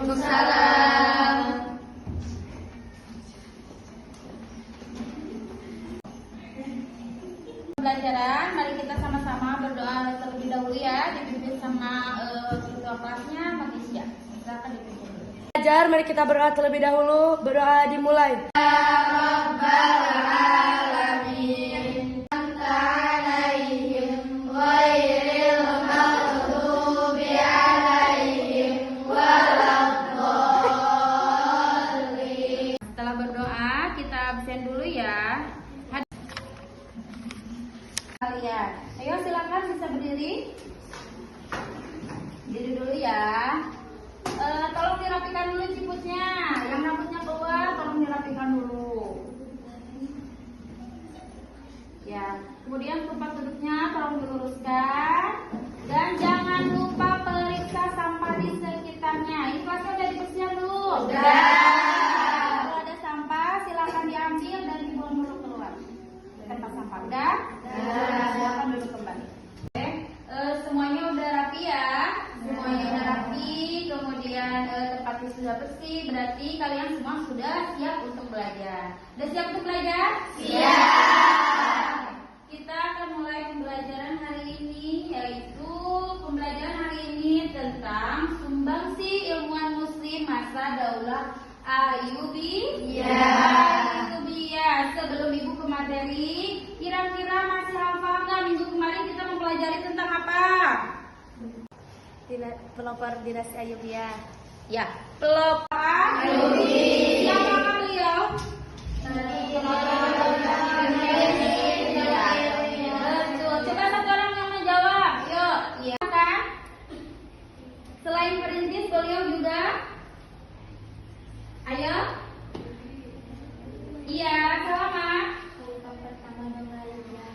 Waalaikumsalam. Pembelajaran, mari kita sama-sama berdoa terlebih dahulu ya, dipimpin sama ketua kelasnya, Magisya. Silakan dipimpin. Belajar, mari kita berdoa terlebih dahulu. Berdoa dimulai. Setelah berdoa, kita absen dulu ya. Kalian, ayo silakan bisa berdiri. Berdiri dulu ya. Tolong dirapikan dulu ciputnya. Yang rambutnya keluar, tolong dirapikan dulu. Ya, kemudian tempat duduknya tolong diluruskan. Dan jangan lupa periksa sampah di sekitarnya. Ini kelasnya udah dibersihkan dulu. Kalau ada sampah, silakan diambil dan dibuang dulu keluar. Tempat sampah udah? Silakan duduk kembali. Oke, semuanya udah rapi ya. Semuanya udah rapi. Kemudian tempatnya sudah bersih. Berarti kalian semua sudah siap untuk belajar. Udah siap untuk belajar? Siap. Kita akan mulai pembelajaran hari ini, yaitu pembelajaran hari ini tentang sumbangsi ilmuwan muslim masa Daulah Ayyubiyah. Sebelum ibu ke materi, kira-kira masih hafal nggak minggu kemarin kita mempelajari tentang apa? Pelopor dinasti Ayyubiyah. Ya, pelopor Ayyubi. Siapa beliau? Betul. Coba satu orang yang menjawab. Yuk, iya kan? Selain perintis, beliau juga. Ayo. Iya, selamat.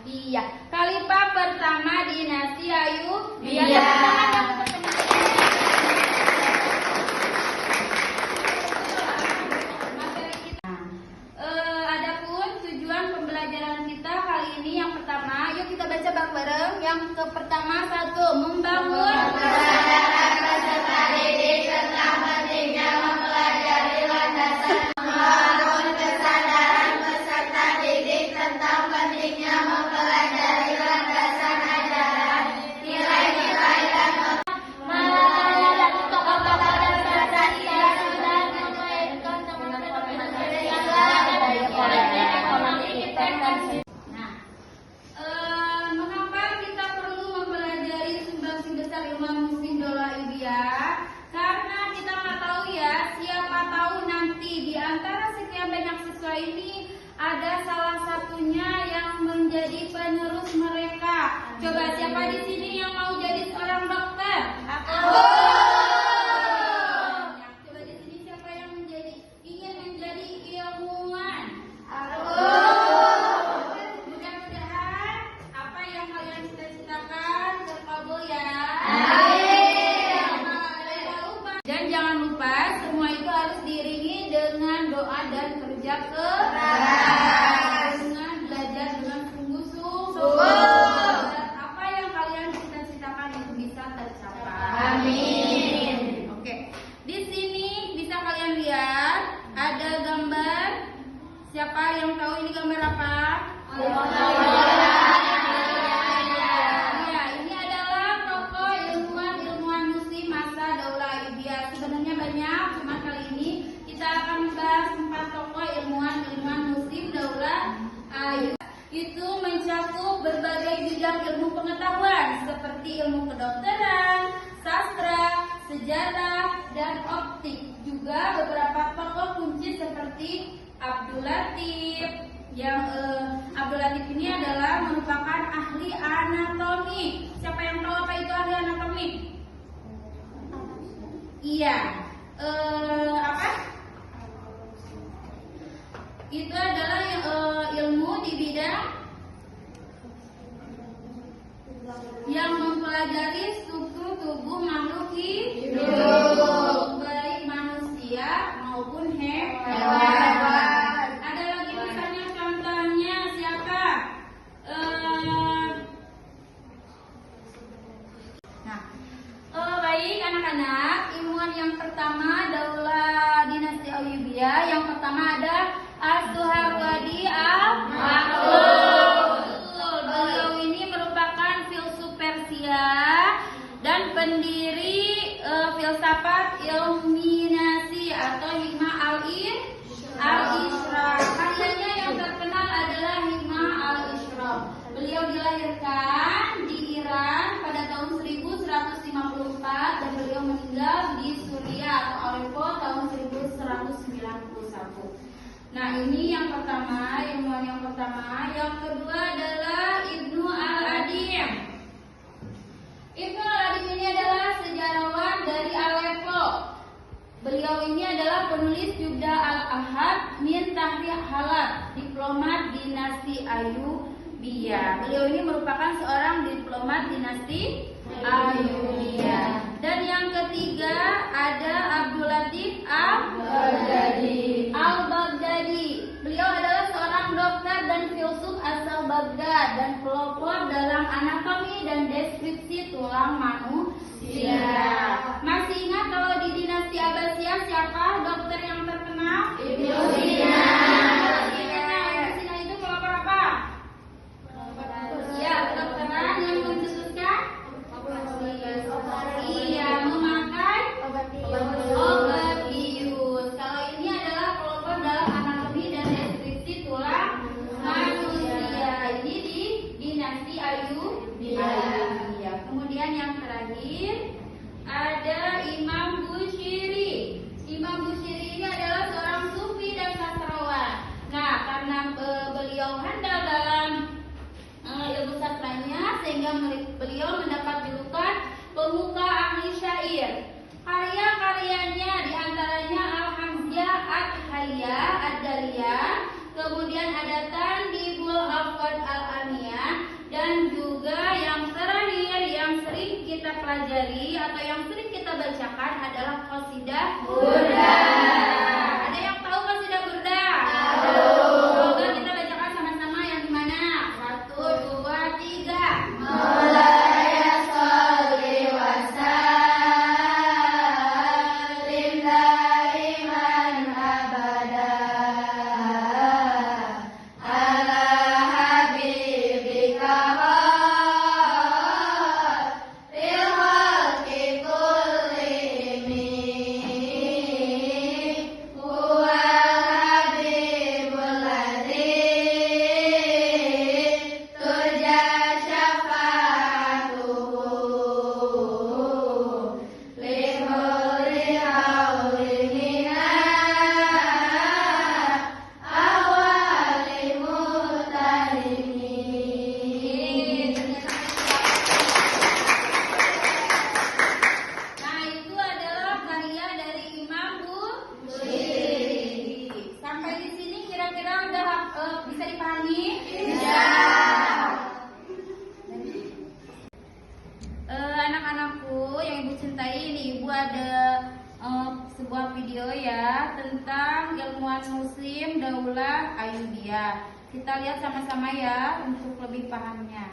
Iya, khalifah pertama dinasti Ayyubiyah. Adapun tujuan pembelajaran kita kali ini yang pertama, yuk kita baca bareng-bareng. Yang pertama, satu, membangun kesadaran peserta didik tentang pentingnya mempelajari landasan. Membangun kesadaran peserta didik tentang pentingnya mempelajari landasan ajaran, nilai-nilai dan melayani tokoh-tokoh dan pancasila sudah mengaitkan teman-teman mengapa kita perlu mempelajari sumbangsi besar ilmuwan muslim Daulah Ayyubiyah? Karena kita nggak tahu ya, siapa tahu nanti di antara sekian banyak siswa ini ada salah satunya yang menjadi penerus mereka. Coba siapa di sini yang mau jadi seorang dokter? Aku. Coba di sini siapa yang ingin menjadi ilmuwan? Aku. Mudah-mudahan apa yang kalian cita-citakan terkabul ya. Dan jangan lupa semua itu harus diiringi dengan doa dan kerja keras. Dengan belajar dengan sungguh-sungguh. Apa yang kalian cita-citakan itu bisa tercapai. Amin. Oke. Di sini bisa kalian lihat ada gambar. Siapa yang tahu ini gambar apa? Ya, ini adalah tokoh ilmuwan muslim masa Daulah Ayyubiyah. Sebenarnya banyak, cuma kali ini kita akan membahas 4 tokoh ilmuwan muslim Daulah Ayyubiyah. Itu mencakup berbagai bidang ilmu pengetahuan seperti ilmu kedokteran, sastra, sejarah, dan optik. Juga beberapa tokoh kunci seperti Abdul Latif. Abdul Latif ini adalah merupakan ahli anatomi. Siapa yang tahu apa itu ahli anatomi? Iya. Apa? Itu adalah ilmu di bidang yang mempelajari struktur tubuh makhluk hidup, baik manusia maupun hewan. Ada lagi misalnya contohnya siapa? Baik anak-anak, ilmuwan yang pertama Daulah Dinasti Ayyubiyah. Yang pertama ada As-Suharwadi Al-Maqbul. Beliau ini merupakan filsuf Persia dan pendiri filsafat Illuminasi atau Hikmah al-Ishraq. Karyanya yang terkenal adalah Hikmah al-Ishraq. Beliau dilahirkan di Iran pada tahun 1154 dan beliau meninggal di Suriah atau Aleppo tahun 1191. Nah, ini yang pertama, ilmuwan yang pertama. Yang kedua adalah Ibnu al-Adim. Ibnu al-Adim ini adalah sejarawan dari Aleppo. Beliau ini adalah penulis Jubda al-Ahad min Tahrir Halab, diplomat dinasti Ayyubiyah. Beliau ini merupakan seorang diplomat dinasti Ayyubiyah. Dan yang ketiga ada Abdul Latif Al-Baghdadi. Beliau adalah seorang dokter dan filsuf asal Baghdad dan pelopor dalam anatomi dan deskripsi tulang manusia. Masih ingat kalau di dinasti Abbasiyah siapa dokter yang terkenal? Ibnu Sina. Ibnu Sina itu pelopor apa? Ya, kedokteran yang mencetuskan iya, memakai obat bius. Kalau ini adalah pelopor dalam anatomi dan deskripsi tulang manusia. Ini di dinasti Ayyubiyah. Kemudian yang terakhir ada Imam Bushiri. Imam Bushiri ini adalah seorang sufi dan sastrawan. Nah, karena beliau handal dalam ilmu sastranya sehingga beliau mendapat julukan pemuka ahli syair. Karya-karyanya diantaranya Al-Hamziyah At-Hayyah Ad-Daliyah, kemudian ada Tandibul Afqad Al-Amiyah, dan juga yang terakhir yang sering kita pelajari atau yang sering kita bacakan adalah Qasidah Burda. Ada yang tahu Qasidah Burda? Coba kita bacakan sama-sama yang di mana? 1, 2, 3. Sebuah video ya tentang ilmuwan muslim Daulah Ayyubiyah. Kita lihat sama-sama ya untuk lebih pahamnya.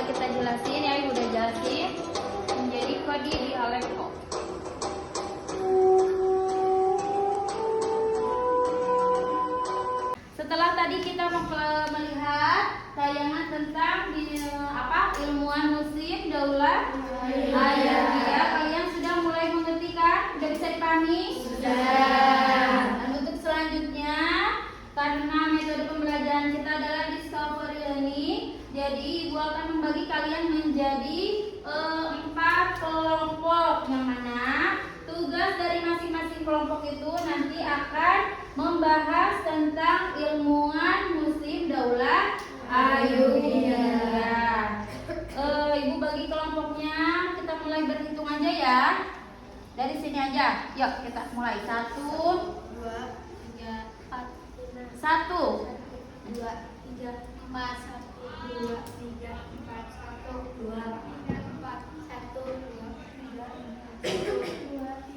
kita jelasin ya, Ibu udah jelasin. Menjadi kodi di Aleppo. Setelah tadi kita melihat tayangan tentang ilmuwan Muslim Daulah Ayyubiyah, kalian sudah mulai mengerti kan? Sudah bisa dipahami? Sudah. Dan untuk selanjutnya, karena metode pembelajaran kita adalah discovery learning, jadi Ibu akan membagi kalian menjadi 4 kelompok, yang mana tugas dari masing-masing kelompok itu nanti akan membahas tentang ilmuwan Muslim Daulah Ayyubiyah. Ibu bagi kelompoknya, kita mulai berhitung aja ya. Dari sini aja. Yuk kita mulai. 1, 2, 3, 4, 1, 2, 3, 4, 1, 2, 3, 4, 1, 2, 3, 4, 1, 2,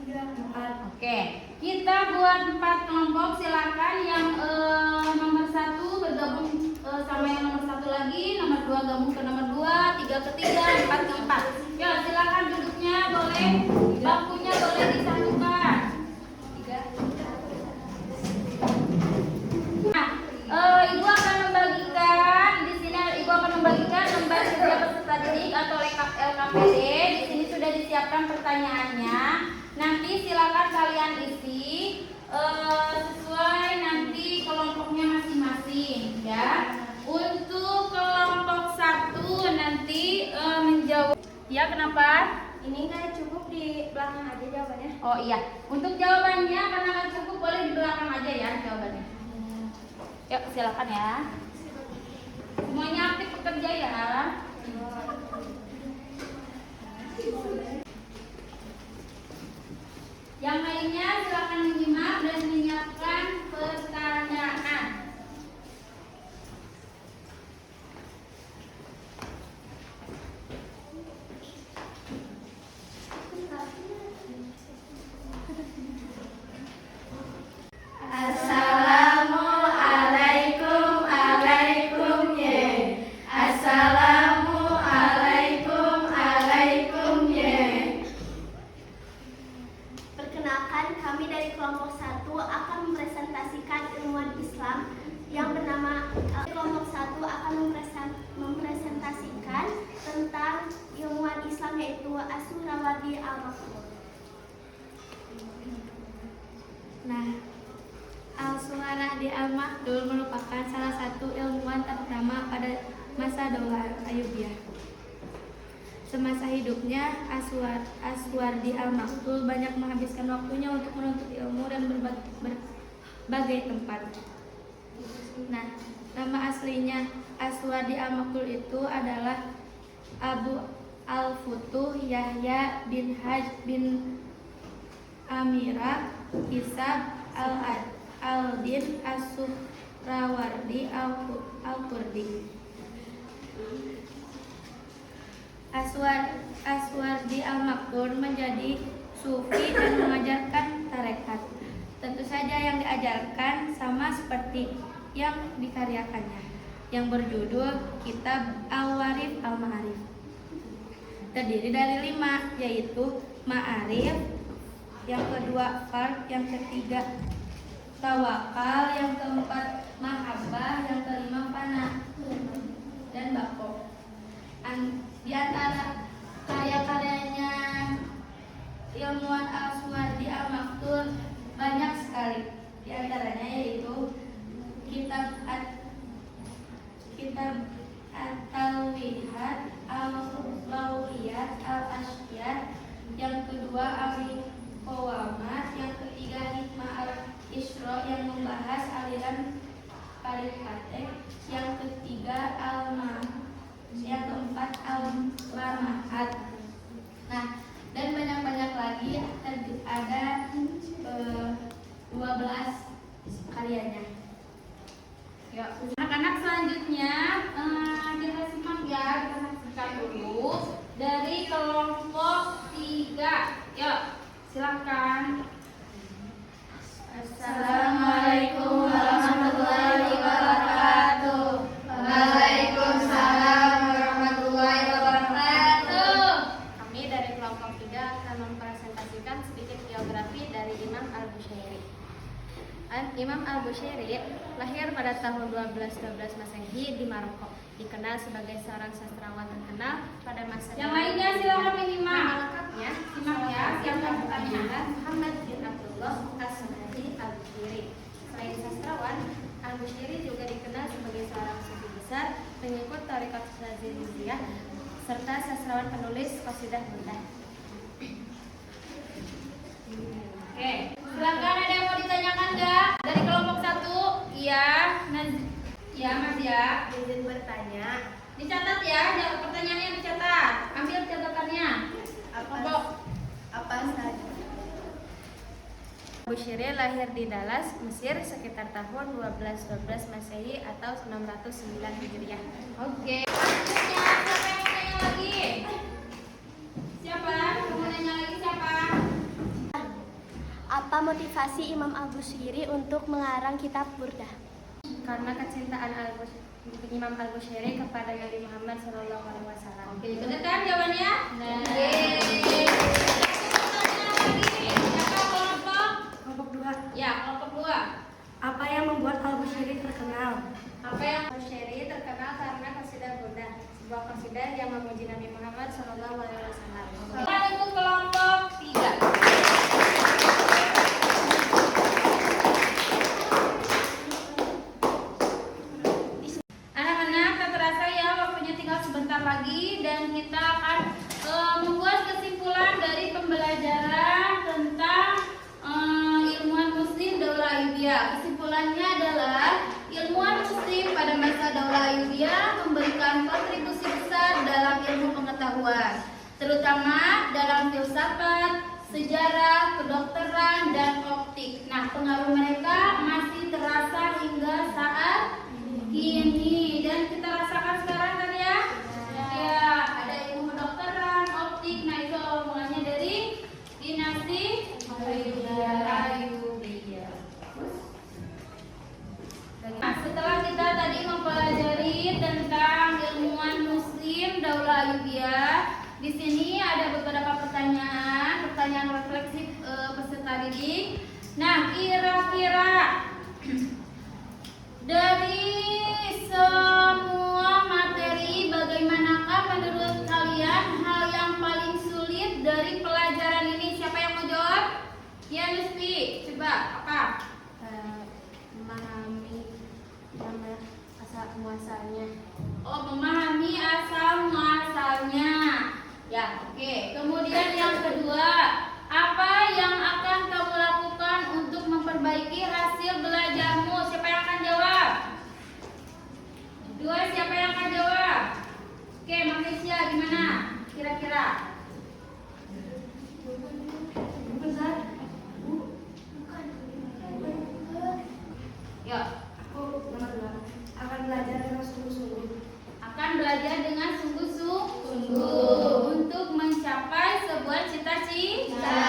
3, 4. Oke, kita buat 4 kelompok. Silakan yang nomor 1 bergabung sama yang nomor 1 lagi, nomor 2 gabung ke nomor 2, 3 ke 3, 4 ke 4. Ya, silakan duduknya boleh, bangkunya boleh disatukan. Nah, Ibu akan membagikan di sini. Ibu akan membagikan lembar kerja peserta didik atau LKPD. Di sini sudah disiapkan pertanyaannya. Nanti silakan kalian isi sesuai nanti kelompoknya masing-masing ya. Untuk kelompok 1 nanti menjawab. Ya, kenapa? Ini nggak cukup di belakang aja jawabannya. Oh iya, untuk jawabannya karena nggak cukup boleh di belakang aja ya jawabannya. Yuk silakan ya. Semuanya aktif bekerja ya. Yang lainnya silakan menyimak dan menyiapkan pertanyaan. Assalamualaikum, alaikum ye. Assalamualaikum, alaikum ye. Perkenalkan, kami dari kelompok 1 akan mempresentasikan ilmuwan Islam yang bernama kelompok 1 akan mempresentasikan tentang ilmuwan Islam yaitu As-Suhrawardi Al-Maktoum. Nah, Al-Suhrawardi Al-Maktoum merupakan salah satu ilmuwan ternama pada masa Daulah Ayyubiyah. Semasa hidupnya, Aswardi Al-Maktoum banyak menghabiskan waktunya untuk menuntut ilmu dan berbagai tempat. Nah, nama aslinya Aswardi Al-Maktoum itu adalah Abu Al-Futuh Yahya bin Haj bin Amira Hisab Al-Din As-Suhrawardi Al-Kurdi. Aswardi Al-Maktoum menjadi sufi dan mengajarkan tarekat. Tentu saja yang diajarkan sama seperti yang dikaryakannya, yang berjudul Kitab Al-Warif Al-Ma'arif. Terdiri dari 5, yaitu Ma'arif, yang kedua Fard, yang ketiga Tawakal, yang keempat Mahabbah, yang kelima Fana dan Bako. Di antara karya-karyanya ilmuwan Aswardi Al-Maktoum banyak sekali. Di antaranya yaitu Kitab At-Tawhihat, Al-Lawiyat, Al-Asyiyat, yang kedua Al-Qawamat, yang ketiga Hikmah Al-Isra yang membahas aliran Parikatek, yang ketiga yang keempat Al-Lamahat. Nah, dan banyak-banyak lagi, ada 12 karyanya. Ya, anak-anak selanjutnya kita simak ya, kita saksikan dulu dari kelompok 3. Yuk, silakan. Assalamualaikum warahmatullahi wabarakatuh. Waalaikumsalam warahmatullahi Al-Bushairi. Imam Al-Bushairi lahir pada tahun 1212 Masehi di Maroko. Dikenal sebagai seorang sastrawan terkenal pada masa Yang lainnya silakan minimal. Nama lengkapnya Simak ya, siapa pertanyaan? Muhammad bin Abdullah As-Sunahi Al-Bushairi. Selain sastrawan, Al-Bushairi juga dikenal sebagai seorang sufi besar, pengikut tarekat Syadziliyah, serta sastrawan penulis qasidah bundah. Oke, silakan ada yang mau ditanyakan nggak? Dari kelompok 1? Iya, ya Mas ya. Izin bertanya, Dicatat ya, pertanyaannya dicatat. Ambil catatannya. Kelompok. apa saja? Bushairi lahir di Dalas, Mesir sekitar tahun 1212 Masehi atau 609 Hijriah. Oke. Selanjutnya, siapa yang mau nanya lagi? Siapa? Mau nanya lagi siapa? Apa motivasi Imam Al-Bushairi untuk mengarang kitab Burdah? Karena kecintaan Imam Al-Bushairi kepada Nabi Muhammad SAW. Oke, benar kan jawabannya? Yeay. Siapa kelompok? Kelompok 2. Ya, kelompok 2. Apa yang membuat Al-Bushairi terkenal? Apa yang Al-Bushairi terkenal karena qasidah bundah, sebuah qasidah yang memuji Nabi Muhammad SAW. kita untuk kelompok 3? Anak-anak, tak terasa ya waktunya tinggal sebentar lagi dan kita akan membuat kesimpulan dari pembelajaran tentang ilmuwan muslim Daulah Ayyubiyah. Kesimpulannya adalah ilmuwan muslim pada masa Daulah Ayyubiyah memberikan kontribusi besar dalam ilmu pengetahuan, terutama dalam filsafat, sejarah, kedokteran, dan optik. Nah, pengaruh mereka masih terasa hingga saat ini dan kita rasakan sekarang kan ya? Ya, ada ilmu kedokteran, optik. Nah, itu mulanya dari dinasti Ayyubiyah. Nah, setelah kita tadi mempelajari tentang ilmuwan muslim Daulah Ayyubiyah, di sini ada beberapa pertanyaan refleksif peserta didik. Nah, kira-kira dari semua materi, bagaimanakah menurut kalian hal yang paling sulit dari pelajaran ini? Siapa yang mau jawab? Ya, Lutfi, coba apa? Memahami nama asal muasalnya. Oh, memahami asal muasalnya. Ya, oke. Kemudian yang kedua, apa yang akan kamu lakukan untuk memperbaiki hasil belajarmu? Siapa yang akan jawab? Dua, siapa yang akan jawab? Oke, Malaysia gimana? Kira-kira? Yuk. Akan belajar dengan sungguh-sungguh. Akan belajar dengan sungguh-sungguh untuk mencapai sebuah cita-cita.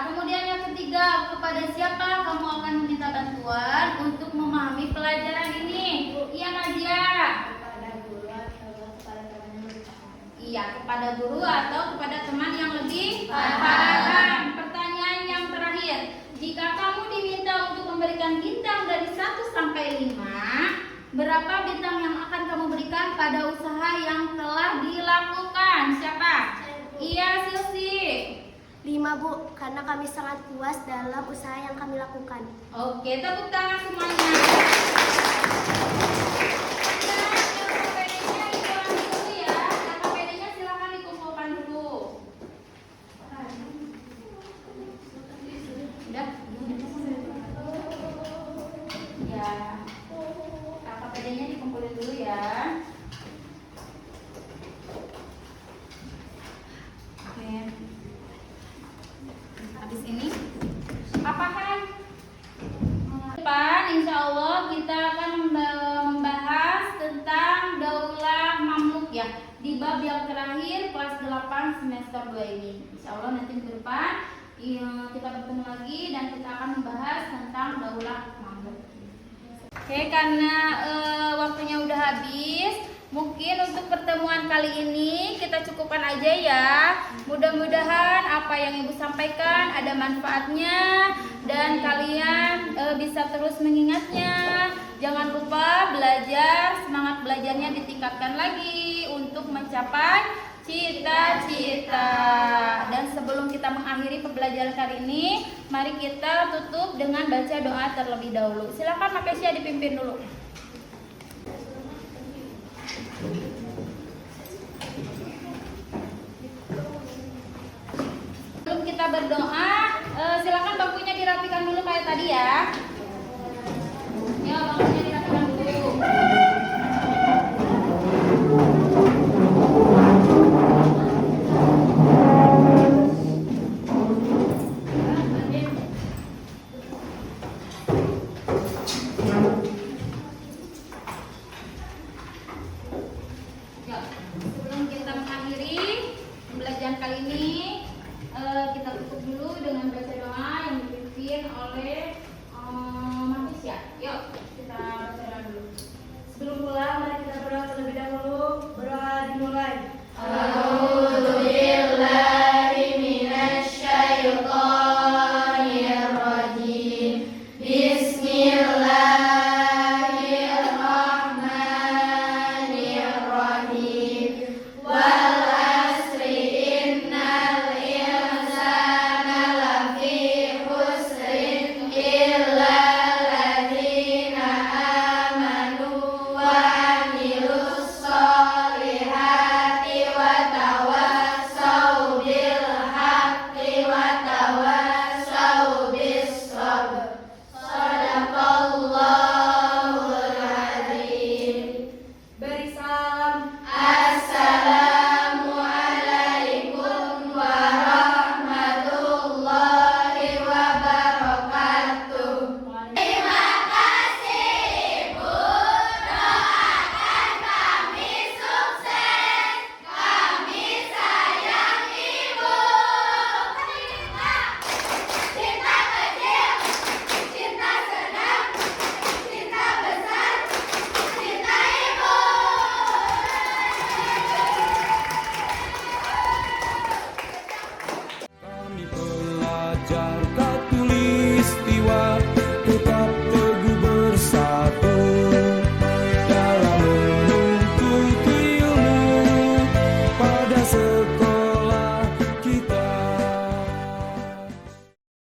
Kemudian yang ketiga, kepada siapa kamu akan meminta bantuan untuk memahami pelajaran ini? Iya, Nadia. Kepada guru atau kepada teman yang lebih paham. Iya, kepada guru atau kepada teman yang lebih paham. Pertanyaan yang terakhir, jika kamu diminta untuk memberikan bintang dari 1 sampai 5, berapa bintang yang akan kamu berikan pada usaha yang telah dilakukan? Siapa? Iya, Silsi. 5, Bu, karena kami sangat puas dalam usaha yang kami lakukan. Oke, tepuk tangan semuanya. KKPD-nya silakan dikumpulkan dulu. Udah? Ya. KKPD-nya dikumpulin dulu ya. Oke. Habis ini apakah depan insya Allah kita akan membahas tentang Daulah Mamluk ya, di bab yang terakhir kelas 8 semester 2 ini. Insya Allah nanti ke depan kita bertemu lagi dan kita akan membahas tentang Daulah Mamluk. Oke, karena waktunya udah habis, Mungkin untuk pertemuan kali ini kita cukupkan aja ya. Mudah-mudahan apa yang Ibu sampaikan ada manfaatnya dan kalian bisa terus mengingatnya. Jangan lupa belajar, semangat belajarnya ditingkatkan lagi untuk mencapai cita-cita. Dan sebelum kita mengakhiri pembelajaran kali ini, mari kita tutup dengan baca doa terlebih dahulu. Silakan Mak Kesya dipimpin dulu. Sebelum kita berdoa, silakan bangkunya dirapikan dulu kayak tadi ya.